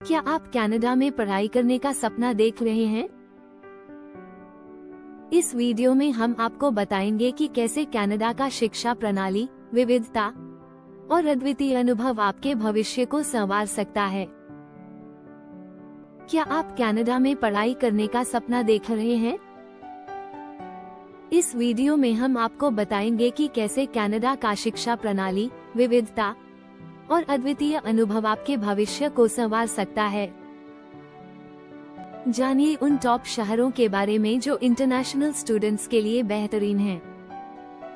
क्या आप कनाडा में पढ़ाई करने का सपना देख रहे हैं? इस वीडियो में हम आपको बताएंगे कि कैसे कनाडा का शिक्षा प्रणाली, विविधता और अद्वितीय अनुभव आपके भविष्य को संवार सकता है। क्या आप कनाडा में पढ़ाई करने का सपना देख रहे हैं? इस वीडियो में हम आपको बताएंगे कि कैसे कनाडा का शिक्षा प्रणाली, विविधता और अद्वितीय अनुभव आपके भविष्य को संवार सकता है। जानिए उन टॉप शहरों के बारे में जो इंटरनेशनल स्टूडेंट्स के लिए बेहतरीन हैं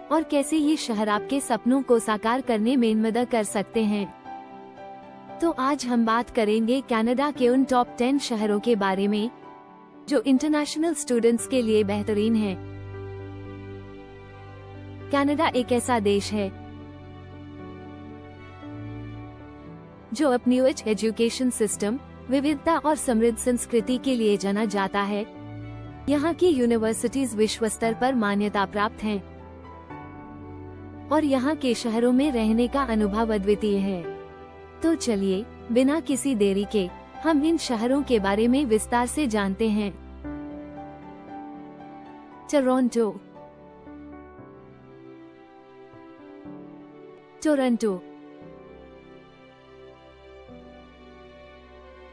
और कैसे ये शहर आपके सपनों को साकार करने में मदद कर सकते हैं। तो आज हम बात करेंगे कनाडा के उन टॉप 10 शहरों के बारे में जो इंटरनेशनल स्टूडेंट्स के लिए बेहतरीन हैं। कनाडा एक ऐसा देश है जो अपनी उच्च एजुकेशन सिस्टम, विविधता और समृद्ध संस्कृति के लिए जाना जाता है। यहाँ की यूनिवर्सिटीज विश्व स्तर पर मान्यता प्राप्त हैं और यहाँ के शहरों में रहने का अनुभव अद्वितीय है। तो चलिए बिना किसी देरी के हम इन शहरों के बारे में विस्तार से जानते हैं। टोरंटो। टोरंटो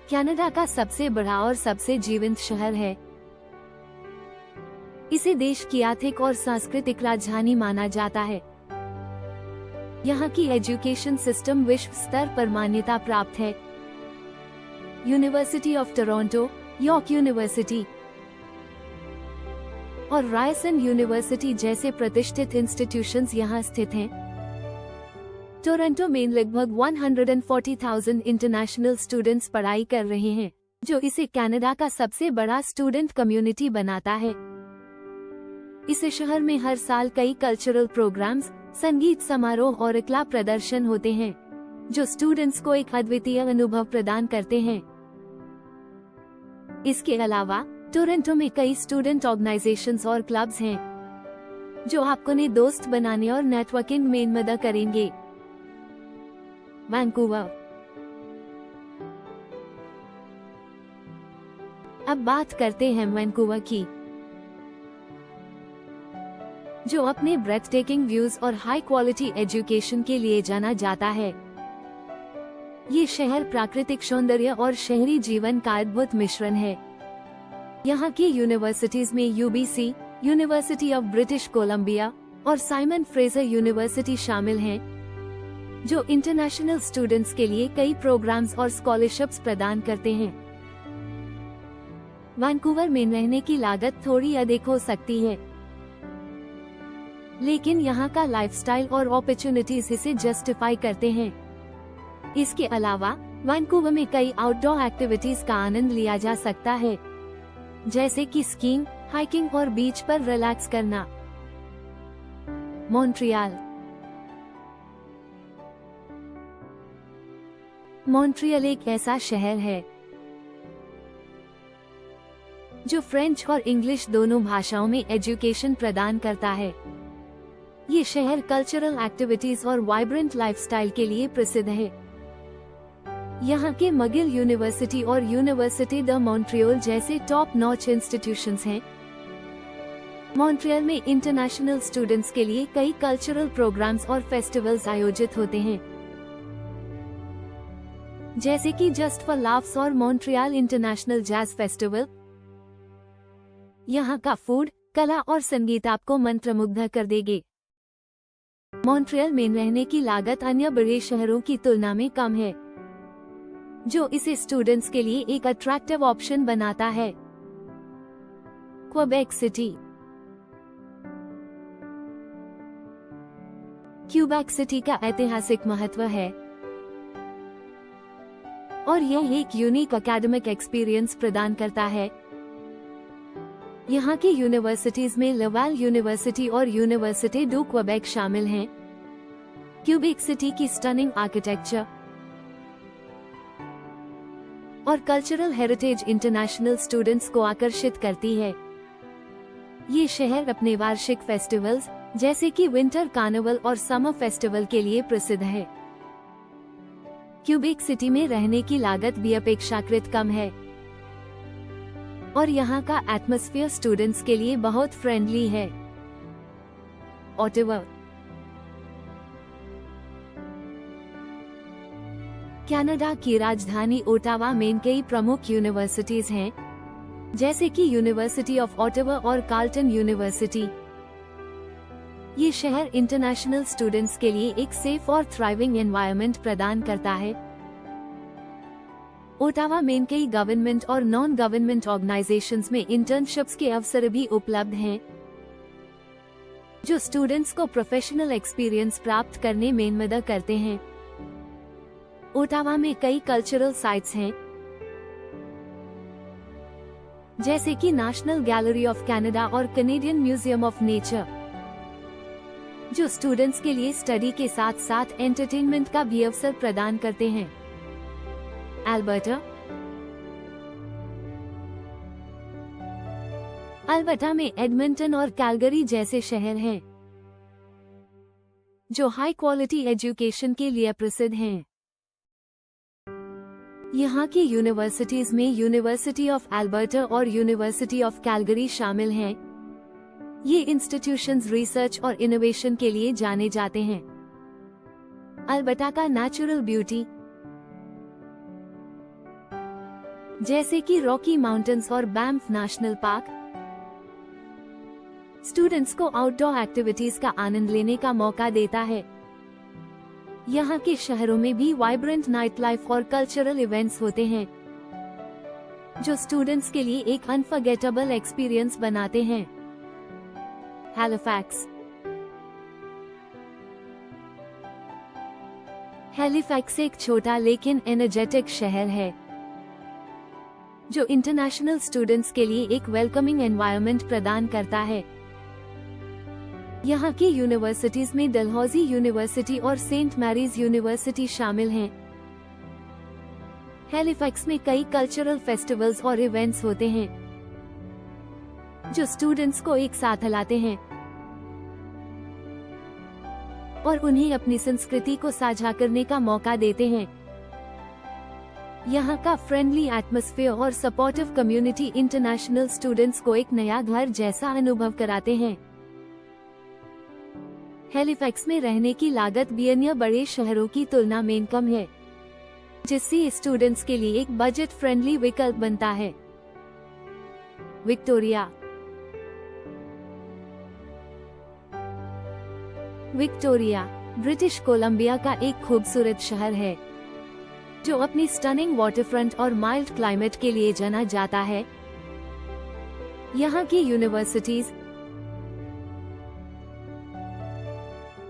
कनाडा का सबसे बड़ा और सबसे जीवंत शहर है। इसे देश की आर्थिक और सांस्कृतिक राजधानी माना जाता है। यहाँ की एजुकेशन सिस्टम विश्व स्तर पर मान्यता प्राप्त है। University of Toronto, York university और रायसन यूनिवर्सिटी जैसे प्रतिष्ठित इंस्टीट्यूशंस यहाँ स्थित हैं। टोरंटो में लगभग 140,000 इंटरनेशनल स्टूडेंट्स पढ़ाई कर रहे हैं, जो इसे कनाडा का सबसे बड़ा स्टूडेंट कम्युनिटी बनाता है। इस शहर में हर साल कई कल्चरल प्रोग्राम्स, संगीत समारोह और कला प्रदर्शन होते हैं, जो स्टूडेंट्स को एक अद्वितीय अनुभव प्रदान करते हैं। इसके अलावा टोरंटो में कई स्टूडेंट ऑर्गेनाइजेशंस और क्लब्स हैं, जो आपको नए दोस्त बनाने और नेटवर्किंग में मदद करेंगे। वैंकूवर। अब बात करते हैं वैंकूवर की, जो अपने ब्रेथटेकिंग व्यूज और हाई क्वालिटी एजुकेशन के लिए जाना जाता है। ये शहर प्राकृतिक सौंदर्य और शहरी जीवन का अद्भुत मिश्रण है। यहाँ की यूनिवर्सिटीज में UBC, university of British Columbia और साइमन फ्रेजर यूनिवर्सिटी शामिल हैं, जो इंटरनेशनल स्टूडेंट्स के लिए कई प्रोग्राम्स और स्कॉलरशिप्स प्रदान करते हैं। वैंकूवर में रहने की लागत थोड़ी अधिक हो सकती है, लेकिन यहाँ का लाइफस्टाइल और अपॉर्चुनिटीज इसे जस्टिफाई करते हैं। इसके अलावा वैंकूवर में कई आउटडोर एक्टिविटीज का आनंद लिया जा सकता है, जैसे कि स्कीइंग, हाइकिंग और बीच पर रिलैक्स करना। मॉन्ट्रियल। मॉन्ट्रियल एक ऐसा शहर है जो फ्रेंच और इंग्लिश दोनों भाषाओं में एजुकेशन प्रदान करता है। ये शहर कल्चरल एक्टिविटीज और वाइब्रेंट लाइफस्टाइल के लिए प्रसिद्ध है। यहाँ के मगिल यूनिवर्सिटी और यूनिवर्सिटी द मॉन्ट्रियल जैसे टॉप नॉच इंस्टीट्यूशंस हैं। मॉन्ट्रियल में इंटरनेशनल स्टूडेंट्स के लिए कई कल्चरल प्रोग्राम्स और फेस्टिवल्स आयोजित होते हैं, जैसे कि जस्ट फॉर लाफ्स और मॉन्ट्रियल इंटरनेशनल जैज फेस्टिवल। यहाँ का फूड, कला और संगीत आपको मंत्रमुग्ध कर देंगे। मॉन्ट्रियल में रहने की लागत अन्य बड़े शहरों की तुलना में कम है, जो इसे स्टूडेंट्स के लिए एक अट्रैक्टिव ऑप्शन बनाता है। Quebec city. क्यूबेक सिटी का ऐतिहासिक महत्व है और यह एक यूनिक एकेडमिक एक्सपीरियंस प्रदान करता है। यहाँ की यूनिवर्सिटीज में लवाल यूनिवर्सिटी और यूनिवर्सिटी डू क्वेबेक शामिल हैं। क्यूबेक सिटी की स्टनिंग आर्किटेक्चर और कल्चरल हेरिटेज इंटरनेशनल स्टूडेंट्स को आकर्षित करती है। ये शहर अपने वार्षिक फेस्टिवल्स जैसे कि विंटर कार्निवल और समर फेस्टिवल के लिए प्रसिद्ध है। क्यूबेक सिटी में रहने की लागत भी अपेक्षाकृत कम है और यहाँ का एटमॉस्फेयर स्टूडेंट्स के लिए बहुत फ्रेंडली है। ओटावा। कनाडा की राजधानी ओटावा में कई प्रमुख यूनिवर्सिटीज हैं, जैसे कि यूनिवर्सिटी ऑफ ओटावा और कार्लटन यूनिवर्सिटी। ये शहर इंटरनेशनल स्टूडेंट्स के लिए एक सेफ और थ्राइविंग एनवायरनमेंट प्रदान करता है। ओटावा में कई गवर्नमेंट और नॉन गवर्नमेंट ऑर्गेनाइजेशंस में इंटर्नशिप्स के अवसर भी उपलब्ध हैं, जो स्टूडेंट्स को प्रोफेशनल एक्सपीरियंस प्राप्त करने में मदद करते हैं। ओटावा में कई कल्चरल साइट्स हैं, जैसे कि नेशनल गैलरी ऑफ कनाडा और कैनेडियन म्यूजियम ऑफ नेचर, जो स्टूडेंट्स के लिए स्टडी के साथ साथ एंटरटेनमेंट का भी अवसर प्रदान करते हैं। अल्बर्टा। अल्बर्टा में एडमंटन और कैलगरी जैसे शहर हैं, जो हाई क्वालिटी एजुकेशन के लिए प्रसिद्ध हैं। यहाँ की यूनिवर्सिटीज में यूनिवर्सिटी ऑफ अल्बर्टा और यूनिवर्सिटी ऑफ कैलगरी शामिल हैं। ये इंस्टीट्यूशंस रिसर्च और इनोवेशन के लिए जाने जाते हैं। अल्बर्टा का नेचुरल ब्यूटी, जैसे कि रॉकी माउंटेन्स और बैंफ नेशनल पार्क, स्टूडेंट्स को आउटडोर एक्टिविटीज का आनंद लेने का मौका देता है। यहाँ के शहरों में भी वाइब्रेंट नाइट लाइफ और कल्चरल इवेंट्स होते हैं, जो स्टूडेंट्स के लिए एक अनफॉरगेटेबल एक्सपीरियंस बनाते हैं। हैलिफैक्स। हैलिफैक्स एक छोटा लेकिन एनर्जेटिक शहर है, जो इंटरनेशनल स्टूडेंट्स के लिए एक वेलकमिंग एनवायरनमेंट प्रदान करता है। यहाँ की यूनिवर्सिटीज में डलहौजी यूनिवर्सिटी और सेंट मैरीज यूनिवर्सिटी शामिल हैं। हैलिफैक्स में कई कल्चरल फेस्टिवल्स और इवेंट्स होते हैं, जो स्टूडेंट्स को एक साथ लाते हैं और उन्हें अपनी संस्कृति को साझा करने का मौका देते हैं। यहाँ का फ्रेंडली एटमॉस्फेयर और सपोर्टिव कम्युनिटी इंटरनेशनल स्टूडेंट्स को एक नया घर जैसा अनुभव कराते हैं। हैलिफैक्स में रहने की लागत भी अन्य बड़े शहरों की तुलना में कम है, जिससे स्टूडेंट्स के लिए एक बजट फ्रेंडली विकल्प बनता है। विक्टोरिया। विक्टोरिया ब्रिटिश कोलंबिया का एक खूबसूरत शहर है, जो अपनी स्टनिंग वाटरफ्रंट और माइल्ड क्लाइमेट के लिए जाना जाता है। यहाँ की यूनिवर्सिटीज,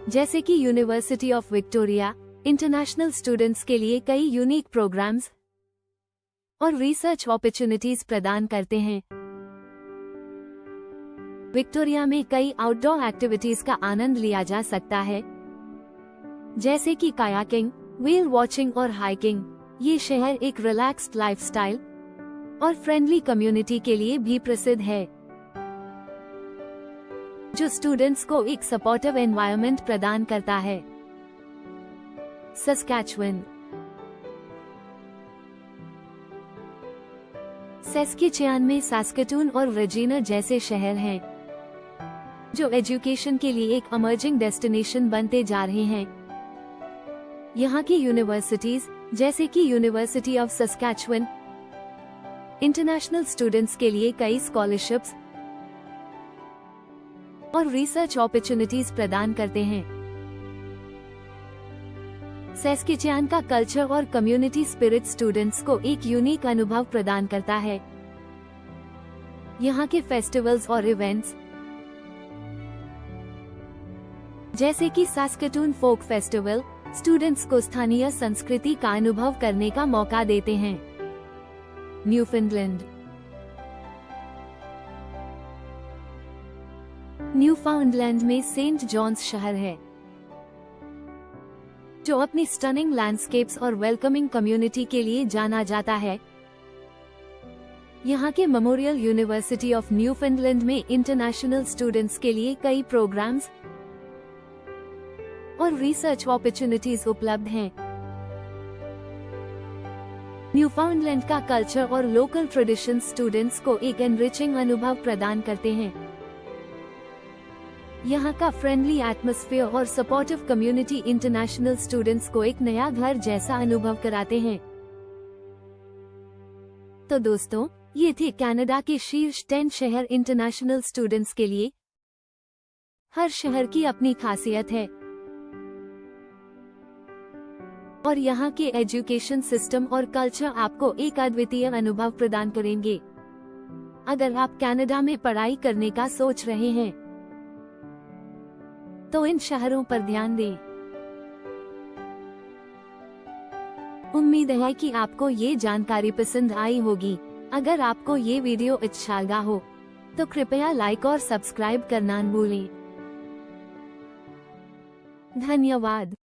जैसे कि university of Victoria, international students के लिए कई यूनिक प्रोग्राम्स और रिसर्च अपॉर्चुनिटीज प्रदान करते हैं। विक्टोरिया में कई आउटडोर एक्टिविटीज का आनंद लिया जा सकता है, जैसे कि कायाकिंग, व्हेल वॉचिंग और हाइकिंग। ये शहर एक रिलैक्स्ड लाइफस्टाइल और फ्रेंडली कम्युनिटी के लिए भी प्रसिद्ध है, जो स्टूडेंट्स को एक सपोर्टिव एनवायरनमेंट प्रदान करता है। सस्कैचुअन। सस्केचुअन में सस्केटून और रेजिना जैसे शहर हैं, जो एजुकेशन के लिए एक इमर्जिंग डेस्टिनेशन बनते जा रहे हैं। यहाँ की यूनिवर्सिटीज, जैसे कि university of Saskatchewan, international students के लिए कई स्कॉलरशिप्स और रिसर्च अपॉर्चुनिटीज प्रदान करते हैं। सस्केचुअन का कल्चर और कम्युनिटी स्पिरिट स्टूडेंट्स को एक यूनिक अनुभव प्रदान करता है। यहाँ के फेस्टिवल्स और इवेंट्स, जैसे कि सस्केटून फोक फेस्टिवल, स्टूडेंट्स को स्थानीय संस्कृति का अनुभव करने का मौका देते हैं। न्यूफाउंडलैंड। न्यूफाउंडलैंड में सेंट जॉन्स शहर है, जो अपनी स्टनिंग लैंडस्केप्स और वेलकमिंग कम्युनिटी के लिए जाना जाता है। यहाँ के मेमोरियल यूनिवर्सिटी ऑफ न्यूफाउंडलैंड में इंटरनेशनल स्टूडेंट्स के लिए कई प्रोग्राम्स और रिसर्च अपॉर्चुनिटीज उपलब्ध हैं। न्यूफाउंडलैंड का कल्चर और लोकल ट्रेडिशन स्टूडेंट्स को एक एनरिचिंग अनुभव प्रदान करते हैं। यहाँ का फ्रेंडली एटमॉस्फेयर और सपोर्टिव कम्युनिटी इंटरनेशनल स्टूडेंट्स को एक नया घर जैसा अनुभव कराते हैं। तो दोस्तों, ये थे कनाडा के शीर्ष 10 शहर इंटरनेशनल स्टूडेंट्स के लिए। हर शहर की अपनी खासियत है और यहाँ के एजुकेशन सिस्टम और कल्चर आपको एक अद्वितीय अनुभव प्रदान करेंगे। अगर आप कनाडा में पढ़ाई करने का सोच रहे हैं तो इन शहरों पर ध्यान दें। उम्मीद है कि आपको ये जानकारी पसंद आई होगी। अगर आपको ये वीडियो अच्छा लगा हो तो कृपया लाइक और सब्सक्राइब करना न भूलें। धन्यवाद।